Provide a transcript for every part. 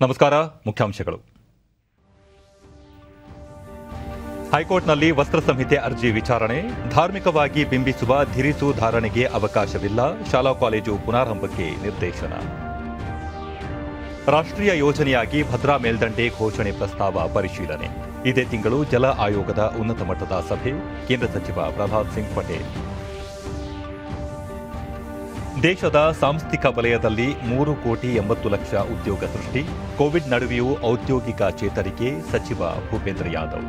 ನಮಸ್ಕಾರ. ಮುಖ್ಯಾಂಶಗಳು. ಹೈಕೋರ್ಟ್ನಲ್ಲಿ ವಸ್ತ್ರ ಸಂಹಿತೆ ಅರ್ಜಿ ವಿಚಾರಣೆ. ಧಾರ್ಮಿಕವಾಗಿ ಬಿಂಬಿಸುವ ಧಿರಿಸು ಧಾರಣೆಗೆ ಅವಕಾಶವಿಲ್ಲ. ಶಾಲಾ ಕಾಲೇಜು ಪುನಾರಂಭಕ್ಕೆ ನಿರ್ದೇಶನ. ರಾಷ್ಟ್ರೀಯ ಯೋಜನೆಯಾಗಿ ಭದ್ರಾ ಮೇಲ್ದಂಡೆ ಘೋಷಣೆ ಪ್ರಸ್ತಾವ ಪರಿಶೀಲನೆ. ಇದೇ ತಿಂಗಳು ಜಲ ಆಯೋಗದ ಉನ್ನತ ಮಟ್ಟದ ಸಭೆ. ಕೇಂದ್ರ ಸಚಿವ ಪ್ರಹ್ಲಾದ್ ಸಿಂಗ್ ಪಟೇಲ್. ದೇಶದ ಸಾಂಸ್ಥಿಕ ವಲಯದಲ್ಲಿ 3,80,00,000 ಉದ್ಯೋಗ ಸೃಷ್ಟಿ. ಕೋವಿಡ್ ನಡುವೆಯೂ ಔದ್ಯೋಗಿಕ ಚೇತರಿಕೆ. ಸಚಿವ ಭೂಪೇಂದ್ರ ಯಾದವ್.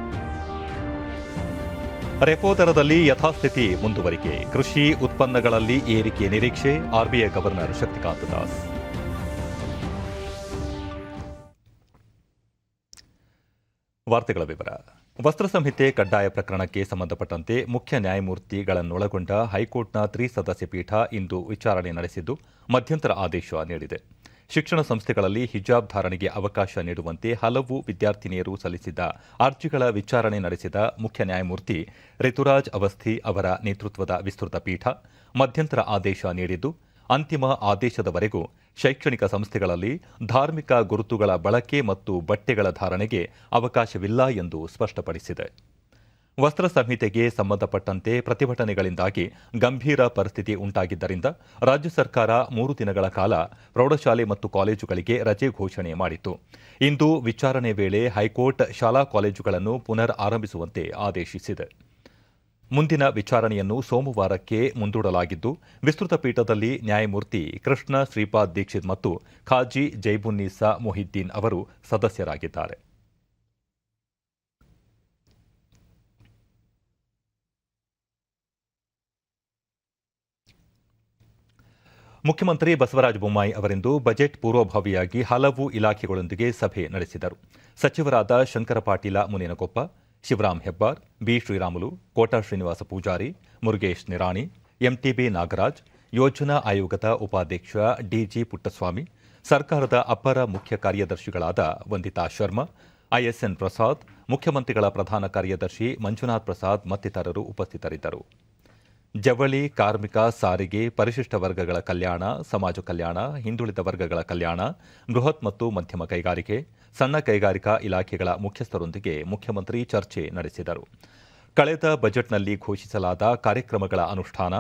ರೆಪೋ ದರದಲ್ಲಿ ಯಥಾಸ್ಥಿತಿ ಮುಂದುವರಿಕೆ. ಕೃಷಿ ಉತ್ಪನ್ನಗಳಲ್ಲಿ ಏರಿಕೆ ನಿರೀಕ್ಷೆ. RBI governor Shaktikanta Das. ವಾರ್ತೆಗಳ ವಿವರ. ವಸ್ತ್ರ ಸಂಹಿತೆ ಕಡ್ಡಾಯ ಪ್ರಕರಣಕ್ಕೆ ಸಂಬಂಧಪಟ್ಟಂತೆ ಮುಖ್ಯ ನ್ಯಾಯಮೂರ್ತಿಗಳನ್ನೊಳಗೊಂಡ ಹೈಕೋರ್ಟ್ನ ತ್ರಿಸದಸ್ಯ ಪೀಠ ಇಂದು ವಿಚಾರಣೆ ನಡೆಸಿದ್ದು ಮಧ್ಯಂತರ ಆದೇಶ ನೀಡಿದೆ. ಶಿಕ್ಷಣ ಸಂಸ್ಥೆಗಳಲ್ಲಿ ಹಿಜಾಬ್ ಧಾರಣೆಗೆ ಅವಕಾಶ ನೀಡುವಂತೆ ಹಲವು ವಿದ್ಯಾರ್ಥಿನಿಯರು ಸಲ್ಲಿಸಿದ್ದ ಅರ್ಜಿಗಳ ವಿಚಾರಣೆ ನಡೆಸಿದ ಮುಖ್ಯ ನ್ಯಾಯಮೂರ್ತಿ ರಿತುರಾಜ್ ಅವಸ್ಥಿ ಅವರ ನೇತೃತ್ವದ ವಿಸ್ತೃತ ಪೀಠ ಮಧ್ಯಂತರ ಆದೇಶ ನೀಡಿದ್ದು, ಅಂತಿಮ ಆದೇಶದವರೆಗೂ ಶೈಕ್ಷಣಿಕ ಸಂಸ್ಥೆಗಳಲ್ಲಿ ಧಾರ್ಮಿಕ ಗುರುತುಗಳ ಬಳಕೆ ಮತ್ತು ಬಟ್ಟೆಗಳ ಧಾರಣೆಗೆ ಅವಕಾಶವಿಲ್ಲ ಎಂದು ಸ್ಪಷ್ಟಪಡಿಸಿದೆ. ವಸ್ತ್ರ ಸಂಹಿತೆಗೆ ಸಂಬಂಧಪಟ್ಟಂತೆ ಪ್ರತಿಭಟನೆಗಳಿಂದಾಗಿ ಗಂಭೀರ ಪರಿಸ್ಥಿತಿ ಉಂಟಾಗಿದ್ದರಿಂದ ರಾಜ್ಯ ಸರ್ಕಾರ 3 ದಿನಗಳ ಕಾಲ ಪ್ರೌಢಶಾಲೆ ಮತ್ತು ಕಾಲೇಜುಗಳಿಗೆ ರಜೆ ಘೋಷಣೆ ಮಾಡಿತ್ತು. ಇಂದು ವಿಚಾರಣೆ ವೇಳೆ ಹೈಕೋರ್ಟ್ ಶಾಲಾ ಕಾಲೇಜುಗಳನ್ನು ಪುನರ್ ಆರಂಭಿಸುವಂತೆ ಆದೇಶಿಸಿದೆ. ಮುಂದಿನ ವಿಚಾರಣೆಯನ್ನು ಸೋಮವಾರಕ್ಕೆ ಮುಂದೂಡಲಾಗಿದ್ದು, ವಿಸ್ತೃತ ಪೀಠದಲ್ಲಿ ನ್ಯಾಯಮೂರ್ತಿ ಕೃಷ್ಣ ಶ್ರೀಪಾದ್ ದೀಕ್ಷಿತ್ ಮತ್ತು ಖಾಜಿ ಜೈಬುನ್ನೀಸಾ ಮೊಹಿದ್ದೀನ್ ಅವರು ಸದಸ್ಯರಾಗಿದ್ದಾರೆ. ಮುಖ್ಯಮಂತ್ರಿ ಬಸವರಾಜ ಬೊಮ್ಮಾಯಿ ಅವರಿಂದು ಬಜೆಟ್ ಪೂರ್ವಭಾವಿಯಾಗಿ ಹಲವು ಇಲಾಖೆಗಳೊಂದಿಗೆ ಸಭೆ ನಡೆಸಿದರು. ಸಚಿವರಾದ ಶಂಕರ ಪಾಟೀಲ ಮುನೇನಕೊಪ್ಪ, ಶಿವರಾಂ ಹೆಬ್ಬಾರ್, ಬಿ ಶ್ರೀರಾಮುಲು, ಕೋಟಾ ಶ್ರೀನಿವಾಸ ಪೂಜಾರಿ, ಮುರುಗೇಶ್ ನಿರಾಣಿ, ಎಂಟಿಬಿ ನಾಗರಾಜ್, ಯೋಜನಾ ಆಯೋಗದ ಉಪಾಧ್ಯಕ್ಷ ಡಿಜಿ ಪುಟ್ಟಸ್ವಾಮಿ, ಸರ್ಕಾರದ ಅಪರ ಮುಖ್ಯ ಕಾರ್ಯದರ್ಶಿಗಳಾದ ವಂದಿತಾ ಶರ್ಮಾ, ಐಎಸ್ಎನ್ ಪ್ರಸಾದ್, ಮುಖ್ಯಮಂತ್ರಿಗಳ ಪ್ರಧಾನ ಕಾರ್ಯದರ್ಶಿ ಮಂಜುನಾಥ್ ಪ್ರಸಾದ್ ಮತ್ತಿತರರು ಉಪಸ್ಥಿತರಿದ್ದರು. ಜವಳಿ, ಕಾರ್ಮಿಕ, ಸಾರಿಗೆ, ಪರಿಶಿಷ್ಟ ವರ್ಗಗಳ ಕಲ್ಯಾಣ, ಸಮಾಜ ಕಲ್ಯಾಣ, ಹಿಂದುಳಿದ ವರ್ಗಗಳ ಕಲ್ಯಾಣ, ಬೃಹತ್ ಮತ್ತು ಮಧ್ಯಮ ಕೈಗಾರಿಕೆ, ಸಣ್ಣ ಕೈಗಾರಿಕಾ ಇಲಾಖೆಗಳ ಮುಖ್ಯಸ್ಥರೊಂದಿಗೆ ಮುಖ್ಯಮಂತ್ರಿ ಚರ್ಚೆ ನಡೆಸಿದರು. ಕಳೆದ ಬಜೆಟ್ನಲ್ಲಿ ಘೋಷಿಸಲಾದ ಕಾರ್ಯಕ್ರಮಗಳ ಅನುಷ್ಠಾನ,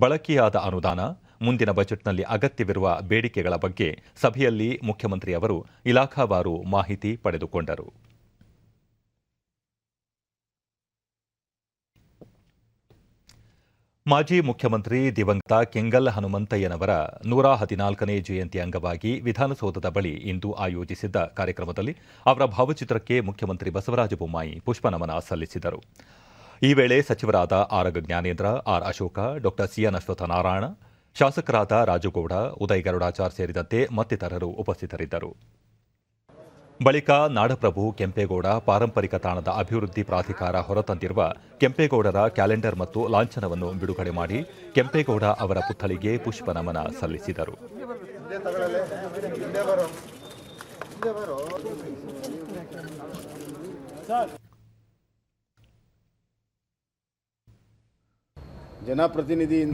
ಬಳಕೆಯಾದ ಅನುದಾನ, ಮುಂದಿನ ಬಜೆಟ್ನಲ್ಲಿ ಅಗತ್ಯವಿರುವ ಬೇಡಿಕೆಗಳ ಬಗ್ಗೆ ಸಭೆಯಲ್ಲಿ ಮುಖ್ಯಮಂತ್ರಿ ಅವರು ಇಲಾಖಾವಾರು ಮಾಹಿತಿ ಪಡೆದುಕೊಂಡರು. ಮಾಜಿ ಮುಖ್ಯಮಂತ್ರಿ ದಿವಂಗತ ಕೆಂಗಲ್ ಹನುಮಂತಯ್ಯನವರ 114ನೇ ಜಯಂತಿ ಅಂಗವಾಗಿ ವಿಧಾನಸೌಧದ ಬಳಿ ಇಂದು ಆಯೋಜಿಸಿದ್ದ ಕಾರ್ಯಕ್ರಮದಲ್ಲಿ ಅವರ ಭಾವಚಿತ್ರಕ್ಕೆ ಮುಖ್ಯಮಂತ್ರಿ ಬಸವರಾಜ ಬೊಮ್ಮಾಯಿ ಪುಷ್ಪನಮನ ಸಲ್ಲಿಸಿದರು. ಈ ವೇಳೆ ಸಚಿವರಾದ ಆರಗ ಜ್ಞಾನೇಂದ್ರ, ಆರ್ ಅಶೋಕ, ಡಾ ಸಿಎನ್ ಅಶ್ವತ್ಥನಾರಾಯಣ, ಶಾಸಕರಾದ ರಾಜುಗೌಡ, ಉದಯ್ ಗರುಡಾಚಾರ್ ಸೇರಿದಂತೆ ಮತ್ತಿತರರು ಉಪಸ್ಥಿತರಿದ್ದರು. ಬಳಿಕ ನಾಡಪ್ರಭು ಕೆಂಪೇಗೌಡ ಪಾರಂಪರಿಕ ತಾಣದ ಅಭಿವೃದ್ಧಿ ಪ್ರಾಧಿಕಾರ ಹೊರತಂದಿರುವ ಕೆಂಪೇಗೌಡರ ಕ್ಯಾಲೆಂಡರ್ ಮತ್ತು ಲಾಂಛನವನ್ನು ಬಿಡುಗಡೆ ಮಾಡಿ ಕೆಂಪೇಗೌಡ ಅವರ ಪುತ್ಥಳಿಗೆ ಪುಷ್ಪನಮನ ಸಲ್ಲಿಸಿದರು.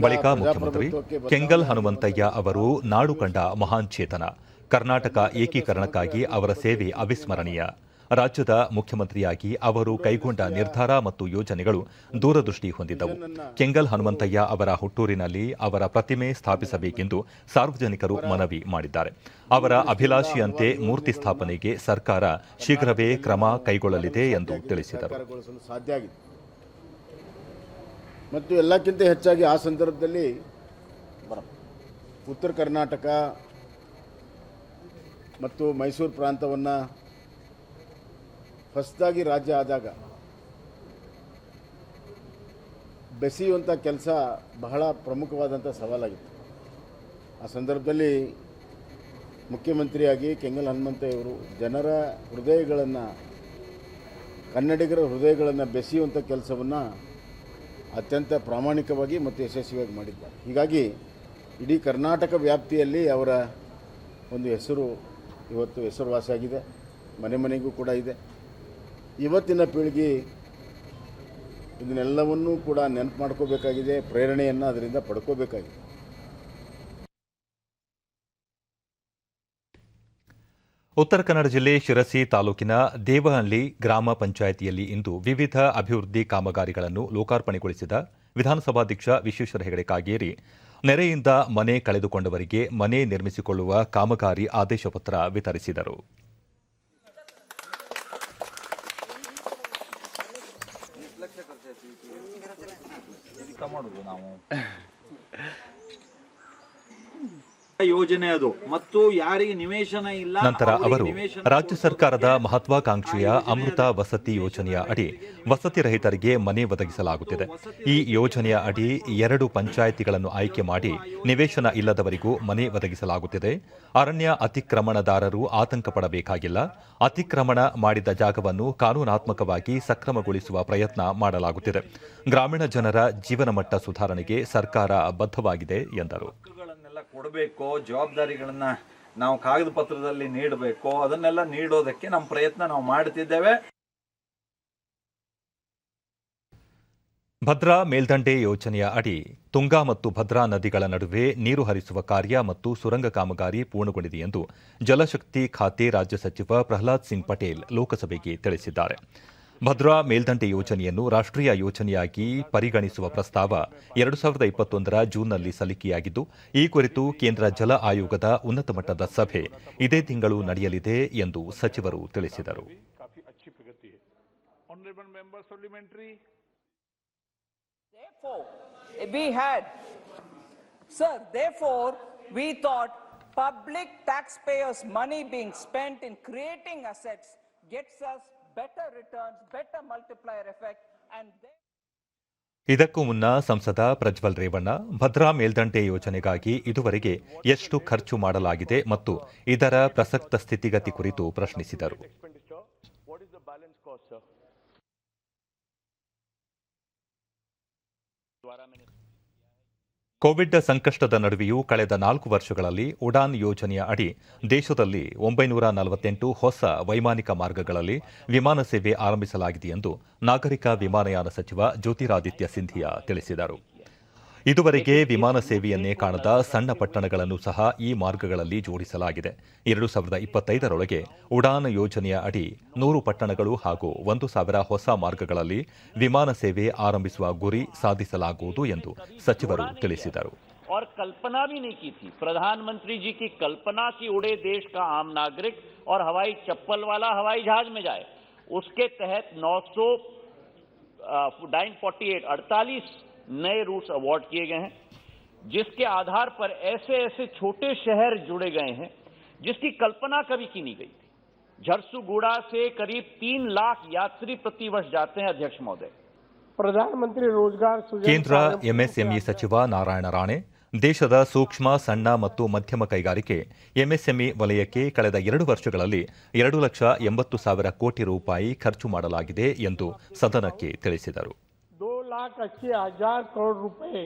ಬಳಿಕ ಮುಖ್ಯಮಂತ್ರಿ ಕೆಂಗಲ್ ಹನುಮಂತಯ್ಯ ಅವರು ನಾಡು ಕಂಡ ಮಹಾನ್ ಚೇತನ. ಕರ್ನಾಟಕ ಏಕೀಕರಣಕ್ಕಾಗಿ ಅವರ ಸೇವೆ ಅವಿಸ್ಮರಣೀಯ. ರಾಜ್ಯದ ಮುಖ್ಯಮಂತ್ರಿಯಾಗಿ ಅವರು ಕೈಗೊಂಡ ನಿರ್ಧಾರ ಮತ್ತು ಯೋಜನೆಗಳು ದೂರದೃಷ್ಟಿ ಹೊಂದಿದ್ದವು. ಕೆಂಗಲ್ ಹನುಮಂತಯ್ಯ ಅವರ ಹುಟ್ಟೂರಿನಲ್ಲಿ ಅವರ ಪ್ರತಿಮೆ ಸ್ಥಾಪಿಸಬೇಕೆಂದು ಸಾರ್ವಜನಿಕರು ಮನವಿ ಮಾಡಿದ್ದಾರೆ. ಅವರ ಅಭಿಲಾಷೆಯಂತೆ ಮೂರ್ತಿ ಸ್ಥಾಪನೆಗೆ ಸರ್ಕಾರ ಶೀಘ್ರವೇ ಕ್ರಮ ಕೈಗೊಳ್ಳಲಿದೆ ಎಂದು ತಿಳಿಸಿದರು. ಮತ್ತು ಎಲ್ಲಕ್ಕಿಂತ ಹೆಚ್ಚಾಗಿ ಆ ಸಂದರ್ಭದಲ್ಲಿ ಉತ್ತರ ಕರ್ನಾಟಕ ಮತ್ತು ಮೈಸೂರು ಪ್ರಾಂತವನ್ನು ಹೊಸದಾಗಿ ರಾಜ್ಯ ಆದಾಗ ಬೆಸೆಯುವಂಥ ಕೆಲಸ ಬಹಳ ಪ್ರಮುಖವಾದಂಥ ಸವಾಲಾಗಿತ್ತು. ಆ ಸಂದರ್ಭದಲ್ಲಿ ಮುಖ್ಯಮಂತ್ರಿಯಾಗಿ ಕೆಂಗಲ್ ಹನುಮಂತಯ್ಯವರು ಜನರ ಹೃದಯಗಳನ್ನು, ಕನ್ನಡಿಗರ ಹೃದಯಗಳನ್ನು ಬೆಸೆಯುವಂಥ ಕೆಲಸವನ್ನು ಅತ್ಯಂತ ಪ್ರಾಮಾಣಿಕವಾಗಿ ಮತ್ತು ಯಶಸ್ವಿಯಾಗಿ ಮಾಡಿದ್ದಾರೆ. ಹೀಗಾಗಿ ಇಡೀ ಕರ್ನಾಟಕ ವ್ಯಾಪ್ತಿಯಲ್ಲಿ ಅವರ ಒಂದು ಹೆಸರು ಇವತ್ತು ಹೆಸರುವಾಸಿಯಾಗಿದೆ, ಮನೆ ಮನೆಗೂ ಕೂಡ ಇದೆ. ಇವತ್ತಿನ ಪೀಳಿಗೆ ಇದನ್ನೆಲ್ಲವನ್ನೂ ಕೂಡ ನೆನಪು ಮಾಡ್ಕೋಬೇಕಾಗಿದೆ, ಪ್ರೇರಣೆಯನ್ನು ಅದರಿಂದ ಪಡ್ಕೋಬೇಕಾಗಿದೆ. ಉತ್ತರ ಕನ್ನಡ ಜಿಲ್ಲೆ ಶಿರಸಿ ತಾಲೂಕಿನ ದೇವಹಳ್ಳಿ ಗ್ರಾಮ ಪಂಚಾಯಿತಿಯಲ್ಲಿ ಇಂದು ವಿವಿಧ ಅಭಿವೃದ್ಧಿ ಕಾಮಗಾರಿಗಳನ್ನು ಲೋಕಾರ್ಪಣೆಗೊಳಿಸಿದ ವಿಧಾನಸಭಾಧ್ಯಕ್ಷ ವಿಶ್ವೇಶ್ವರ ಹೆಗಡೆ ಕಾಗೇರಿ ನೆರೆಯಿಂದ ಮನೆ ಕಳೆದುಕೊಂಡವರಿಗೆ ಮನೆ ನಿರ್ಮಿಸಿಕೊಳ್ಳುವ ಕಾಮಗಾರಿ ಆದೇಶ ಪತ್ರ ವಿತರಿಸಿದರು. ಯೋಜನೆ ಅದು ಮತ್ತು ಯಾರಿಗೆ ನಿವೇಶನ ಇಲ್ಲ. ನಂತರ ಅವರು ರಾಜ್ಯ ಸರ್ಕಾರದ ಮಹತ್ವಾಕಾಂಕ್ಷೆಯ ಅಮೃತ ವಸತಿ ಯೋಜನೆಯ ಅಡಿ ವಸತಿ ರಹಿತರಿಗೆ ಮನೆ ಒದಗಿಸಲಾಗುತ್ತಿದೆ. ಈ ಯೋಜನೆಯ ಅಡಿ 2 ಪಂಚಾಯಿತಿಗಳನ್ನು ಆಯ್ಕೆ ಮಾಡಿ ನಿವೇಶನ ಇಲ್ಲದವರಿಗೂ ಮನೆ ಒದಗಿಸಲಾಗುತ್ತಿದೆ. ಅರಣ್ಯ ಅತಿಕ್ರಮಣದಾರರು ಆತಂಕ ಪಡಬೇಕಾಗಿಲ್ಲ. ಅತಿಕ್ರಮಣ ಮಾಡಿದ ಜಾಗವನ್ನು ಕಾನೂನಾತ್ಮಕವಾಗಿ ಸಕ್ರಮಗೊಳಿಸುವ ಪ್ರಯತ್ನ ಮಾಡಲಾಗುತ್ತಿದೆ. ಗ್ರಾಮೀಣ ಜನರ ಜೀವನ ಮಟ್ಟ ಸುಧಾರಣೆಗೆ ಸರ್ಕಾರ ಬದ್ಧವಾಗಿದೆ ಎಂದರು. ಕೊಡಬೇಕು, ಜವಾಬ್ದಾರಿಗಳನ್ನ ನಾವು ಕಾಗದ ಪತ್ರದಲ್ಲಿ ನೀಡಬೇಕು, ಅದನ್ನೆಲ್ಲ ನೀಡೋದಕ್ಕೆ ನಮ್ಮ ಪ್ರಯತ್ನ ನಾವು ಮಾಡುತ್ತಿದ್ದೇವೆ. ಭದ್ರಾ ಮೇಲ್ದಂಡೆ ಯೋಜನೆಯ ಅಡಿ ತುಂಗಾ ಮತ್ತು ಭದ್ರಾ ನದಿಗಳ ನಡುವೆ ನೀರು ಹರಿಸುವ ಕಾರ್ಯ ಮತ್ತು ಸುರಂಗ ಕಾಮಗಾರಿ ಪೂರ್ಣಗೊಂಡಿದೆ ಎಂದು ಜಲಶಕ್ತಿ ಖಾತೆ ರಾಜ್ಯ ಸಚಿವ ಪ್ರಹ್ಲಾದ್ ಸಿಂಗ್ ಪಟೇಲ್ ಲೋಕಸಭೆಗೆ ತಿಳಿಸಿದ್ದಾರೆ. ಭದ್ರಾ ಮೇಲ್ದಂಡೆ ಯೋಜನೆಯನ್ನು ರಾಷ್ಟ್ರೀಯ ಯೋಜನೆಯಾಗಿ ಪರಿಗಣಿಸುವ ಪ್ರಸ್ತಾವ 2021ರ ಜೂನ್ನಲ್ಲಿ ಸಲ್ಲಿಕೆಯಾಗಿದ್ದು, ಈ ಕುರಿತು ಕೇಂದ್ರ ಜಲ ಆಯೋಗದ ಉನ್ನತ ಮಟ್ಟದ ಸಭೆ ಇದೇ ತಿಂಗಳು ನಡೆಯಲಿದೆ ಎಂದು ಸಚಿವರು ತಿಳಿಸಿದರು. We thought public taxpayers' money being spent in creating assets gets us better returns, better multiplier effect, and ಇದಕ್ಕೂ ಮುನ್ನ ಸಂಸದ ಪ್ರಜ್ವಲ್ ರೇವಣ್ಣ ಭದ್ರಾ ಮೇಲ್ದಂಡೆ ಯೋಜನೆಗಾಗಿ ಇದುವರೆಗೆ ಎಷ್ಟು ಖರ್ಚು ಮಾಡಲಾಗಿದೆ ಮತ್ತು ಇದರ ಪ್ರಸಕ್ತ ಸ್ಥಿತಿಗತಿ ಕುರಿತು ಪ್ರಶ್ನಿಸಿದರು. ಕೋವಿಡ್ ಸಂಕಷ್ಟದ ನಡುವೆಯೂ ಕಳೆದ 4 ವರ್ಷಗಳಲ್ಲಿ ಉಡಾನ್ ಯೋಜನೆಯ ಅಡಿ ದೇಶದಲ್ಲಿ 948 ಹೊಸ ವೈಮಾನಿಕ ಮಾರ್ಗಗಳಲ್ಲಿ ವಿಮಾನ ಸೇವೆ ಆರಂಭಿಸಲಾಗಿದೆ ಎಂದು ನಾಗರಿಕ ವಿಮಾನಯಾನ ಸಚಿವ ಜ್ಯೋತಿರಾದಿತ್ಯ ಸಿಂಧಿಯಾ ತಿಳಿಸಿದರು. ಇದುವರೆಗೆ ವಿಮಾನ ಸೇವೆಯನ್ನೇ ಕಾಣದ ಸಣ್ಣ ಪಟ್ಟಣಗಳನ್ನು ಸಹ ಈ ಮಾರ್ಗಗಳಲ್ಲಿ ಜೋಡಿಸಲಾಗಿದೆ. 2025ರೊಳಗೆ ಉಡಾನ್ ಯೋಜನೆಯ ಅಡಿ 100 ಪಟ್ಟಣಗಳು ಹಾಗೂ 1000 ಹೊಸ ಮಾರ್ಗಗಳಲ್ಲಿ ವಿಮಾನ ಸೇವೆ ಆರಂಭಿಸುವ ಗುರಿ ಸಾಧಿಸಲಾಗುವುದು ಎಂದು ಸಚಿವರು ತಿಳಿಸಿದರು. और कल्पना भी नहीं की थी. प्रधानमंत्री जी की कल्पना की उड़े देश का आम नागरिक और हवाई चप्पल वाला हवाई जहाज में जाए, उसके तहत 48 नए रूट्स अवार्ड किए गए हैं, जिसके आधार पर ऐसे ऐसे छोटे शहर जुड़े गए हैं जिसकी कल्पना कभी की नहीं गई थी. झरसुगुड़ा से करीब 3 लाख यात्री प्रतिवर्ष जाते हैं. अध्यक्ष महोदय, ಪ್ರಧಾನಮಂತ್ರಿ ರೋಜ್ಗಾರ್ ಕೇಂದ್ರ ಎಂಎಸ್ಎಂಇ ಸಚಿವ ನಾರಾಯಣ ರಾಣೆ ದೇಶದ ಸೂಕ್ಷ್ಮ ಸಣ್ಣ ಮತ್ತು ಮಧ್ಯಮ ಕೈಗಾರಿಕೆ ಎಂಎಸ್ಎಂಇ ವಲಯಕ್ಕೆ ಕಳೆದ 2 ವರ್ಷಗಳಲ್ಲಿ 2,80,000 ಕೋಟಿ ರೂಪಾಯಿ ಖರ್ಚು ಮಾಡಲಾಗಿದೆ ಎಂದು ಸದನಕ್ಕೆ ತಿಳಿಸಿದರು. 2,80,000 करोड़ रुपए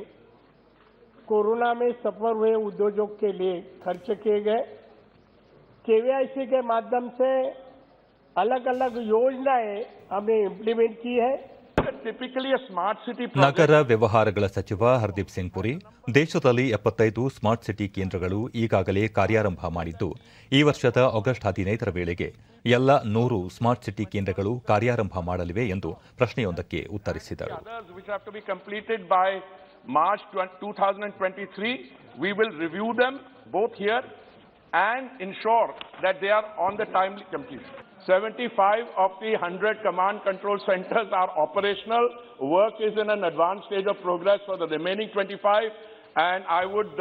कोरोना में सफर हुए उद्योगों के लिए खर्च किए गए. केवीआईसी के माध्यम से अलग अलग योजनाएं हमने इम्प्लीमेंट की है. ನಗರ ವ್ಯವಹಾರಗಳ ಸಚಿವ ಹರ್ದೀಪ್ ಸಿಂಗ್ ಪುರಿ ದೇಶದಲ್ಲಿ 75 ಸ್ಮಾರ್ಟ್ ಸಿಟಿ ಕೇಂದ್ರಗಳು ಈಗಾಗಲೇ ಕಾರ್ಯಾರಂಭ ಮಾಡಿದ್ದು, ಈ ವರ್ಷದ ಆಗಸ್ಟ್ 15ರ ವೇಳೆಗೆ ಎಲ್ಲ 100 ಸ್ಮಾರ್ಟ್ ಸಿಟಿ ಕೇಂದ್ರಗಳು ಕಾರ್ಯಾರಂಭ ಮಾಡಲಿವೆ ಎಂದು ಪ್ರಶ್ನೆಯೊಂದಕ್ಕೆ ಉತ್ತರಿಸಿದರು. March 2023, we will review them both here and ensure that they are on the timely completion. 75 of the 100 command control centers are operational. Work is in an advanced stage of progress for the remaining 25, and I would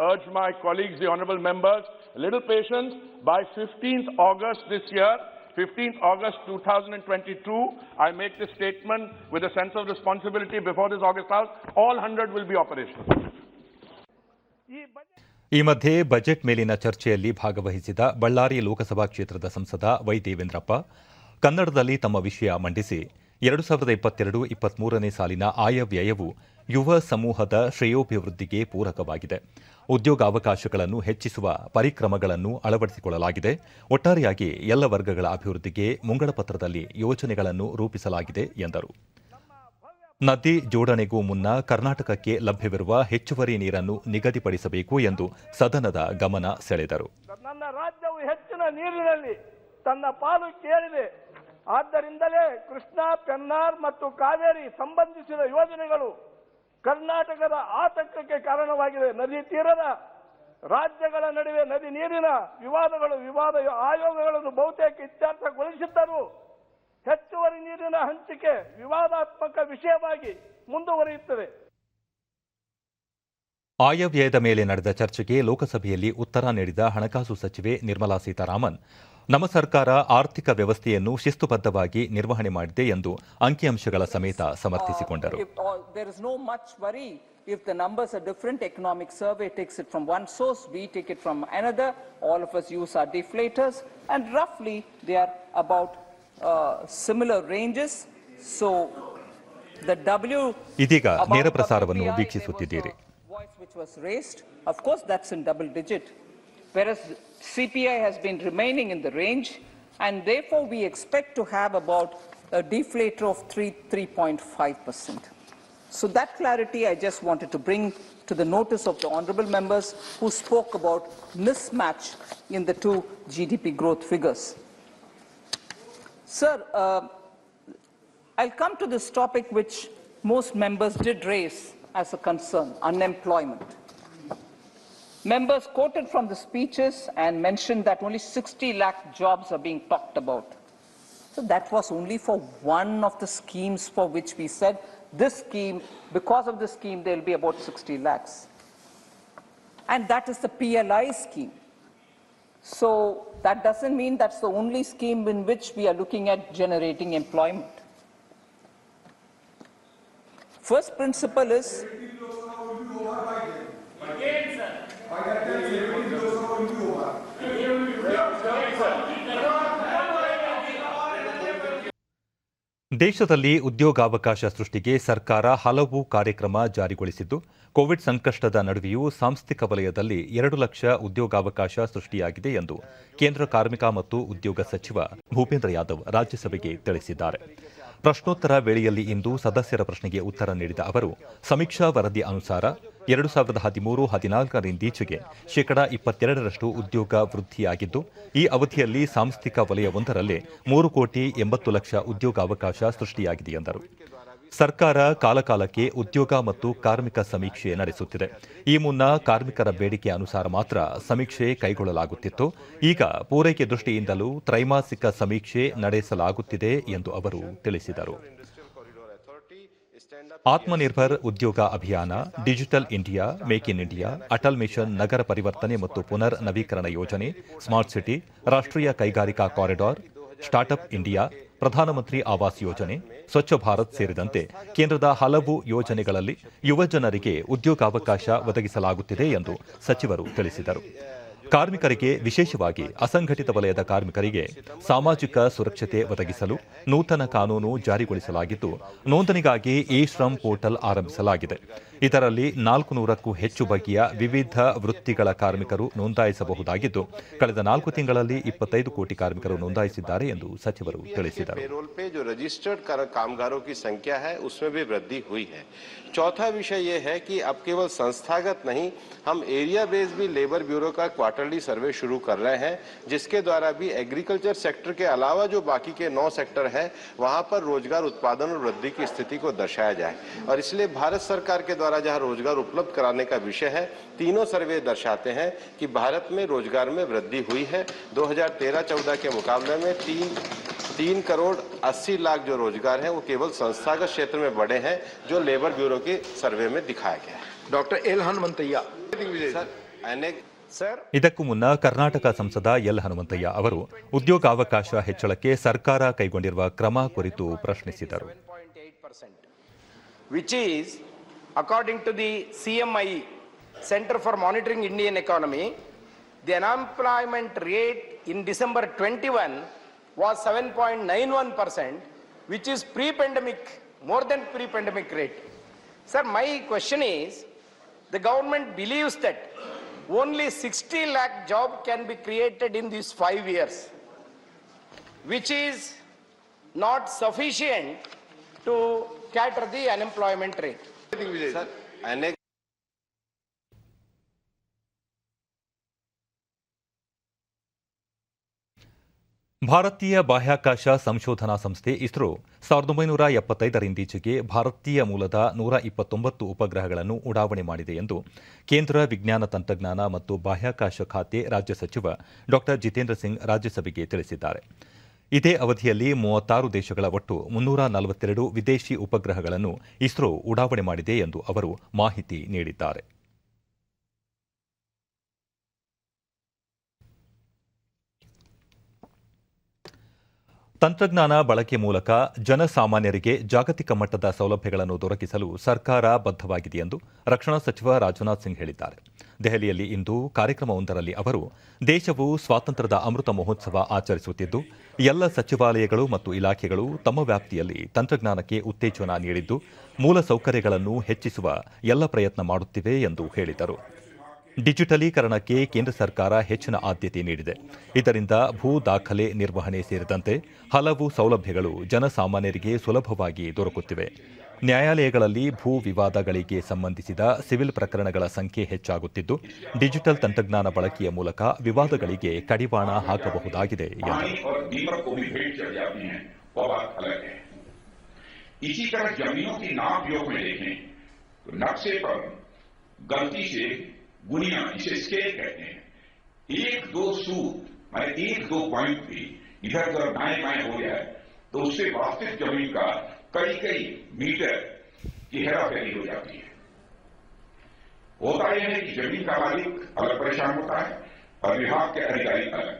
urge my colleagues, the honorable members, a little patience. By 15th August this year, 15th August 2022, I make this statement with a sense of responsibility before this August House, all 100 will be operational. ಈ ಮಧ್ಯೆ budget ಮೇಲಿನ ಚರ್ಚೆಯಲ್ಲಿ ಭಾಗವಹಿಸಿದ ಬಳ್ಳಾರಿ ಲೋಕಸಭಾ ಕ್ಷೇತ್ರದ ಸಂಸದ Y Devendrappa ಕನ್ನಡದಲ್ಲಿ ತಮ್ಮ ವಿಷಯ ಮಂಡಿಸಿ 2022-23ನೇ ಸಾಲಿನ ಆಯವ್ಯಯವು ಯುವ ಸಮೂಹದ ಶ್ರೇಯೋಭಿವೃದ್ಧಿಗೆ ಪೂರಕವಾಗಿದೆ. ಉದ್ಯೋಗಾವಕಾಶಗಳನ್ನು ಹೆಚ್ಚಿಸುವ ಪರಿಕ್ರಮಗಳನ್ನು ಅಳವಡಿಸಿಕೊಳ್ಳಲಾಗಿದೆ. ಒಟ್ಟಾರೆಯಾಗಿ ಎಲ್ಲ ವರ್ಗಗಳ ಅಭಿವೃದ್ಧಿಗೆ ಮುಂಗಡಪತ್ರದಲ್ಲಿ ಯೋಜನೆಗಳನ್ನು ರೂಪಿಸಲಾಗಿದೆ ಎಂದರು. ನದಿ ಜೋಡಣೆಗೂ ಮುನ್ನ ಕರ್ನಾಟಕಕ್ಕೆ ಲಭ್ಯವಿರುವ ಹೆಚ್ಚುವರಿ ನೀರನ್ನು ನಿಗದಿಪಡಿಸಬೇಕು ಎಂದು ಸದನದ ಗಮನ ಸೆಳೆದರು. ನನ್ನ ರಾಜ್ಯವು ಹೆಚ್ಚಿನ ನೀರಿನಲ್ಲಿ ತನ್ನ ಪಾಲು ಕೇಳಿದೆ. ಆದ್ದರಿಂದಲೇ ಕೃಷ್ಣಾ, ಪೆನ್ನಾರ್ ಮತ್ತು ಕಾವೇರಿ ಸಂಬಂಧಿಸಿದ ಯೋಜನೆಗಳು ಕರ್ನಾಟಕದ ಆತಂಕಕ್ಕೆ ಕಾರಣವಾಗಿದೆ. ನದಿ ತೀರದ ರಾಜ್ಯಗಳ ನಡುವೆ ನದಿ ನೀರಿನ ವಿವಾದ ಆಯೋಗಗಳನ್ನು ಬಹುತೇಕ ಇತ್ಯರ್ಥಗೊಳಿಸಿದ್ದರೂ ಹೆಚ್ಚುವರಿ ನೀರಿನ ಹಂಚಿಕೆ ವಿವಾದಾತ್ಮಕ ವಿಷಯವಾಗಿ ಮುಂದುವರಿಯುತ್ತದೆ. ಆಯವ್ಯಯದ ಮೇಲೆ ನಡೆದ ಚರ್ಚೆಗೆ ಲೋಕಸಭೆಯಲ್ಲಿ ಉತ್ತರ ನೀಡಿದ ಹಣಕಾಸು ಸಚಿವೆ ನಿರ್ಮಲಾ ಸೀತಾರಾಮನ್, ನಮ್ಮ ಸರ್ಕಾರ ಆರ್ಥಿಕ ವ್ಯವಸ್ಥೆಯನ್ನು ಶಿಸ್ತುಬದ್ಧವಾಗಿ ನಿರ್ವಹಣೆ ಮಾಡಿದೆ ಎಂದು ಅಂಕಿಅಂಶಗಳ ಸಮೇತ ಸಮರ್ಥಿಸಿಕೊಂಡರು. If the numbers are different, economic survey takes it from one source, we take it from another, all of us use our deflators, and roughly they are about similar ranges. So the W ಇದೀಗ ನೇರ ಪ್ರಸಾರವನ್ನು ವೀಕ್ಷಿಸುತ್ತಿದ್ದೀರಿ. Voice which was raised, of course that's in double digit, whereas CPI has been remaining in the range, and therefore we expect to have about a deflator of 3.5%. So that clarity I just wanted to bring to the notice of the honourable members who spoke about mismatch in the two GDP growth figures. Sir, I'll come to this topic which most members did raise as a concern, unemployment. Members quoted from the speeches and mentioned that only 60 lakh jobs are being talked about. So that was only for one of the schemes for which we said this scheme, because of this scheme, there will be about 60 lakhs. And that is the PLI scheme. So that doesn't mean that's the only scheme in which we are looking at generating employment. First principle is ದೇಶದಲ್ಲಿ ಉದ್ಯೋಗಾವಕಾಶ ಸೃಷ್ಟಿಗೆ ಸರ್ಕಾರ ಹಲವು ಕಾರ್ಯಕ್ರಮ ಜಾರಿಗೊಳಿಸಿದ್ದು, Covid ಸಂಕಷ್ಟದ ನಡುವೆಯೂ ಸಾಂಸ್ಥಿಕ ವಲಯದಲ್ಲಿ 2 ಲಕ್ಷ ಉದ್ಯೋಗಾವಕಾಶ ಸೃಷ್ಟಿಯಾಗಿದೆ ಎಂದು ಕೇಂದ್ರ ಕಾರ್ಮಿಕ ಮತ್ತು ಉದ್ಯೋಗ ಸಚಿವ ಭೂಪೇಂದ್ರ ಯಾದವ್ ರಾಜ್ಯಸಭೆಗೆ ತಿಳಿಸಿದ್ದಾರೆ. ಪ್ರಶ್ನೋತ್ತರ ವೇಳೆಯಲ್ಲಿ ಇಂದು ಸದಸ್ಯರ ಪ್ರಶ್ನೆಗೆ ಉತ್ತರ ನೀಡಿದ ಅವರು, ಸಮೀಕ್ಷಾ ವರದಿ ಅನುಸಾರ 2013-14ರಿಂದೀಚೆಗೆ ಶೇಕಡಾ 22ರಷ್ಟು ಉದ್ಯೋಗ ವೃದ್ಧಿಯಾಗಿದ್ದು, ಈ ಅವಧಿಯಲ್ಲಿ ಸಾಂಸ್ಥಿಕ ವಲಯವೊಂದರಲ್ಲೇ 3,80,00,000 ಉದ್ಯೋಗಾವಕಾಶ ಸೃಷ್ಟಿಯಾಗಿದೆ ಎಂದರು. ಸರ್ಕಾರ ಕಾಲಕಾಲಕ್ಕೆ ಉದ್ಯೋಗ ಮತ್ತು ಕಾರ್ಮಿಕ ಸಮೀಕ್ಷೆ ನಡೆಸುತ್ತಿದೆ. ಈ ಮುನ್ನ ಕಾರ್ಮಿಕರ ಬೇಡಿಕೆ ಅನುಸಾರ ಮಾತ್ರ ಸಮೀಕ್ಷೆ ಕೈಗೊಳ್ಳಲಾಗುತ್ತಿತ್ತು. ಈಗ ಪೂರೈಕೆ ದೃಷ್ಟಿಯಿಂದಲೂ ತ್ರೈಮಾಸಿಕ ಸಮೀಕ್ಷೆ ನಡೆಸಲಾಗುತ್ತಿದೆ ಎಂದು ಅವರು ತಿಳಿಸಿದರು. ಆತ್ಮನಿರ್ಭರ್ ಉದ್ಯೋಗ ಅಭಿಯಾನ, digital India, make in India, Atal mission ನಗರ ಪರಿವರ್ತನೆ ಮತ್ತು ಪುನರ್ ನವೀಕರಣ ಯೋಜನೆ, ಸ್ಮಾರ್ಟ್ ಸಿಟಿ, ರಾಷ್ಟ್ರೀಯ ಕೈಗಾರಿಕಾ ಕಾರಿಡಾರ್, ಸ್ಟಾರ್ಟ್ಅಪ್ ಇಂಡಿಯಾ, ಪ್ರಧಾನಮಂತ್ರಿ ಆವಾಸ್ ಯೋಜನೆ, ಸ್ವಚ್ಛ ಭಾರತ್ ಸೇರಿದಂತೆ ಕೇಂದ್ರದ ಹಲವು ಯೋಜನೆಗಳಲ್ಲಿ ಯುವಜನರಿಗೆ ಉದ್ಯೋಗಾವಕಾಶ ಒದಗಿಸಲಾಗುತ್ತಿದೆ ಎಂದು ಸಚಿವರು ತಿಳಿಸಿದರು. ಕಾರ್ಮಿಕರಿಗೆ, ವಿಶೇಷವಾಗಿ ಅಸಂಘಟಿತ ವಲಯದ ಕಾರ್ಮಿಕರಿಗೆ ಸಾಮಾಜಿಕ ಸುರಕ್ಷತೆ ಒದಗಿಸಲು ನೂತನ ಕಾನೂನು ಜಾರಿಗೊಳಿಸಲಾಗಿದ್ದು, ನೋಂದಣಿಗಾಗಿ ಇ-ಶ್ರಮ್ ಪೋರ್ಟಲ್ ಆರಂಭಿಸಲಾಗಿದೆ. ಇದರಲ್ಲಿ 400ಕ್ಕೂ ಹೆಚ್ಚು ಬಗೆಯ ವಿವಿಧ ವೃತ್ತಿಗಳ ಕಾರ್ಮಿಕರು ನೋಂದಾಯಿಸಬಹುದಾಗಿದ್ದು, ಕಳೆದ 4 ತಿಂಗಳಲ್ಲಿ 25 ಕೋಟಿ ಕಾರ್ಮಿಕರು ನೋಂದಾಯಿಸಿದ್ದಾರೆ ಎಂದು ಸಚಿವರು ತಿಳಿಸಿದರು. कामगारों की संख्या है उसमें भी वृद्धि हुई है. चौथा विषय यह है कि अब केवल संस्थागत नहीं, हम एरिया बेस भी लेबर ब्यूरो का क्वार्टरली सर्वे शुरू कर रहे हैं, जिसके द्वारा भी एग्रीकल्चर सेक्टर के अलावा जो बाकी के 9 सेक्टर है वहां पर रोजगार उत्पादन और वृद्धि की स्थिति को दर्शाया जाए. और इसलिए भारत सरकार के द्वारा जहां रोजगार उपलब्ध कराने का विषय है, तीनों सर्वे दर्शाते हैं कि भारत में रोजगार में वृद्धि हुई है. 2013-14 के मुकाबले में 3 करोड़ 80 लाख जो रोजगार है वो केवल संस्थागत क्षेत्र में बढ़े हैं, जो लेबर ब्यूरो के सर्वे में दिखाया गया है. डॉक्टर एल हनुमंतಯ್ಯ सर ಇದಕ್ಕೂ ಮುನ್ನ ಕರ್ನಾಟಕ ಸಂಸದ ಎಲ್ ಹನುಮಂತಯ್ಯ ಅವರು ಉದ್ಯೋಗಾವಕಾಶ ಹೆಚ್ಚಳಕ್ಕೆ ಸರ್ಕಾರ ಕೈಗೊಂಡಿರುವ ಕ್ರಮ ಕುರಿತು ಪ್ರಶ್ನಿಸಿದರು. Which is, according to the CMI, Center for Monitoring Indian Economy, the unemployment rate in December 21 was 7.91%, which is pre-pandemic, more than pre-pandemic rate. Sir, my question is, the government believes that only 60 lakh jobs can be created in these 5 years, which is not sufficient to cater the unemployment rate. Sir, ಭಾರತೀಯ ಬಾಹ್ಯಾಕಾಶ ಸಂಶೋಧನಾ ಸಂಸ್ಥೆ ಇಸ್ರೋ 1975ರಿಂದೀಚೆಗೆ ಭಾರತೀಯ ಮೂಲದ 129 ಉಪಗ್ರಹಗಳನ್ನು ಉಡಾವಣೆ ಮಾಡಿದೆ ಎಂದು ಕೇಂದ್ರ ವಿಜ್ಞಾನ ತಂತ್ರಜ್ಞಾನ ಮತ್ತು ಬಾಹ್ಯಾಕಾಶ ಖಾತೆ ರಾಜ್ಯ ಸಚಿವ ಡಾ ಜಿತೇಂದ್ರ ಸಿಂಗ್ ರಾಜ್ಯಸಭೆಗೆ ತಿಳಿಸಿದ್ದಾರೆ. ಇದೇ ಅವಧಿಯಲ್ಲಿ 36 ದೇಶಗಳ ಒಟ್ಟು 342 ವಿದೇಶಿ ಉಪಗ್ರಹಗಳನ್ನು ಇಸ್ರೋ ಉಡಾವಣೆ ಮಾಡಿದೆ ಎಂದು ಅವರು ಮಾಹಿತಿ ನೀಡಿದ್ದಾರೆ. ತಂತ್ರಜ್ಞಾನ ಬಳಕೆ ಮೂಲಕ ಜನಸಾಮಾನ್ಯರಿಗೆ ಜಾಗತಿಕ ಮಟ್ಟದ ಸೌಲಭ್ಯಗಳನ್ನು ದೊರಕಿಸಲು ಸರ್ಕಾರ ಬದ್ಧವಾಗಿದೆ ಎಂದು ರಕ್ಷಣಾ ಸಚಿವ ರಾಜನಾಥ್ ಸಿಂಗ್ ಹೇಳಿದ್ದಾರೆ. ದೆಹಲಿಯಲ್ಲಿ ಇಂದು ಕಾರ್ಯಕ್ರಮವೊಂದರಲ್ಲಿ ಅವರು, ದೇಶವು ಸ್ವಾತಂತ್ರ್ಯದ ಅಮೃತ ಮಹೋತ್ಸವ ಆಚರಿಸುತ್ತಿದ್ದು, ಎಲ್ಲ ಸಚಿವಾಲಯಗಳು ಮತ್ತು ಇಲಾಖೆಗಳು ತಮ್ಮ ವ್ಯಾಪ್ತಿಯಲ್ಲಿ ತಂತ್ರಜ್ಞಾನಕ್ಕೆ ಉತ್ತೇಜನ ನೀಡಿದ್ದು, ಮೂಲಸೌಕರ್ಯಗಳನ್ನು ಹೆಚ್ಚಿಸುವ ಎಲ್ಲ ಪ್ರಯತ್ನ ಮಾಡುತ್ತಿವೆ ಎಂದು ಹೇಳಿದರು. ಡಿಜಿಟಲೀಕರಣಕ್ಕೆ ಕೇಂದ್ರ ಸರ್ಕಾರ ಹೆಚ್ಚಿನ ಆದ್ಯತೆ ನೀಡಿದೆ. ಇದರಿಂದ ಭೂ ದಾಖಲೆ ನಿರ್ವಹಣೆ ಸೇರಿದಂತೆ ಹಲವು ಸೌಲಭ್ಯಗಳು ಜನಸಾಮಾನ್ಯರಿಗೆ ಸುಲಭವಾಗಿ ದೊರಕುತ್ತಿವೆ. ನ್ಯಾಯಾಲಯಗಳಲ್ಲಿ ಭೂ ವಿವಾದಗಳಿಗೆ ಸಂಬಂಧಿಸಿದ ಸಿವಿಲ್ ಪ್ರಕರಣಗಳ ಸಂಖ್ಯೆ ಹೆಚ್ಚಾಗುತ್ತಿದ್ದು, ಡಿಜಿಟಲ್ ತಂತ್ರಜ್ಞಾನ ಬಳಕೆಯ ಮೂಲಕ ವಿವಾದಗಳಿಗೆ ಕಡಿವಾಣ ಹಾಕಬಹುದಾಗಿದೆ ಎಂದರು. गुनिया इसे स्केल कहते हैं. एक दो सूद माने एक दो पॉइंट भी इधर उधर दाएं बाएं हो गया तो उससे वास्तविक जमीन का कई कई मीटर की हेराफेरी हो जाती है. होता यह है कि जमीन का मालिक अलग परेशान होता है और विभाग के अधिकारी अलग.